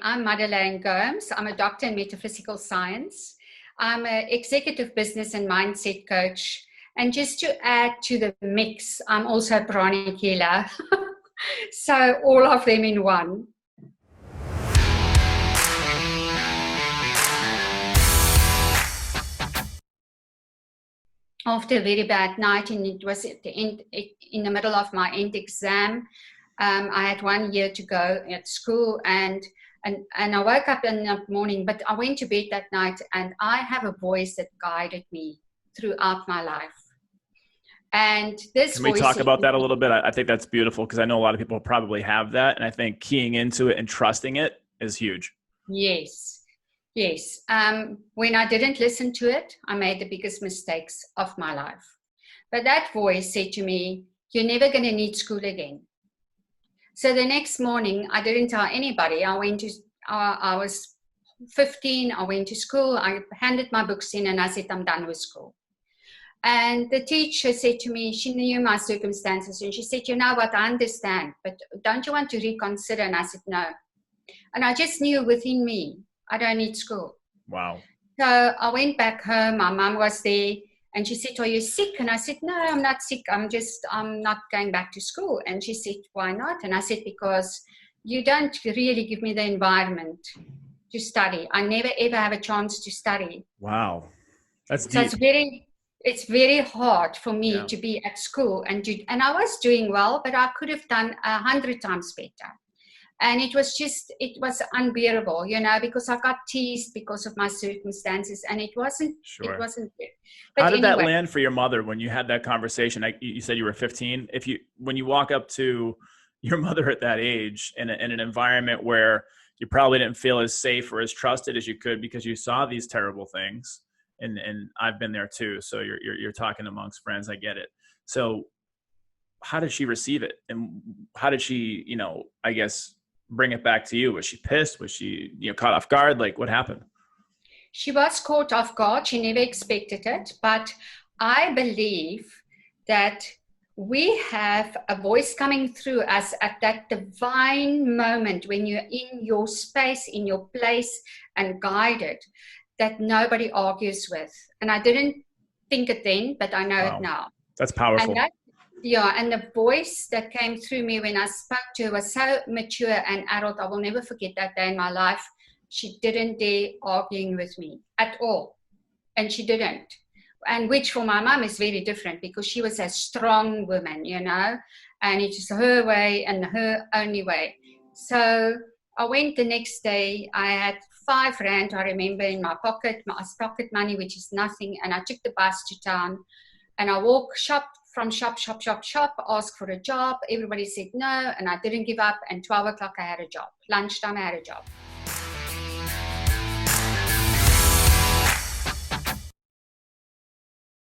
I'm Madelaine Gomes. I'm a doctor in metaphysical science. I'm an executive business and mindset coach. And just to add to the mix, I'm also a pranic healer. So all of them in one. After a very bad night, and it was at the end, in the middle of my end exam, I had 1 year to go at school, and I woke up in the morning, but I went to bed that night, and I have a voice that guided me throughout my life. And this Can we voice talk said about to that a me, little bit? I think that's beautiful because I know a lot of people probably have that. And I think keying into it and trusting it is huge. yes, yes. When I didn't listen to it, I made the biggest mistakes of my life. But that voice said to me, you're never going to need school again. So the next morning, I didn't tell anybody. I was 15, I went to school, I handed my books in, and I said, I'm done with school. And the teacher said to me, she knew my circumstances, and she said, you know what, I understand, but don't you want to reconsider? And I said, no. And I just knew within me, I don't need school. Wow. So I went back home, my mom was there, and she said, are you sick? And I said, no, I'm not sick. I'm not going back to school. And she said, why not? And I said, because you don't really give me the environment to study. I never, ever have a chance to study. Wow. That's So deep. it's very hard for me Yeah. to be at school and I was doing well, but I could have done 100 times better. And it was unbearable, because I got teased because of my circumstances, and it wasn't Sure. good. How But did that anyway, land for your mother when you had that conversation? You said you were 15. When you walk up to your mother at that age in an environment where you probably didn't feel as safe or as trusted as you could because you saw these terrible things, and I've been there too. So you're talking amongst friends. I get it. So how did she receive it, and how did she, I guess, bring it back to you? Was she pissed? Was she, caught off guard? Like, what happened? she was caught off guard. She never expected it. But I believe that we have a voice coming through us at that divine moment when you're in your space, in your place, and guided, that nobody argues with. And I didn't think it then, but I know it Wow. now. That's And powerful. and the voice that came through me when I spoke to her was so mature and adult. I will never forget that day in my life. She didn't dare arguing with me at all. And she didn't. And which for my mom is very different because she was a strong woman, and it is her way and her only way. So I went the next day. I had 5 rand, I remember, in my pocket money, which is nothing. And I took the bus to town, and I walked shop, asked for a job. Everybody said no, and I didn't give up. And 12 o'clock, I had a job. Lunchtime, I had a job.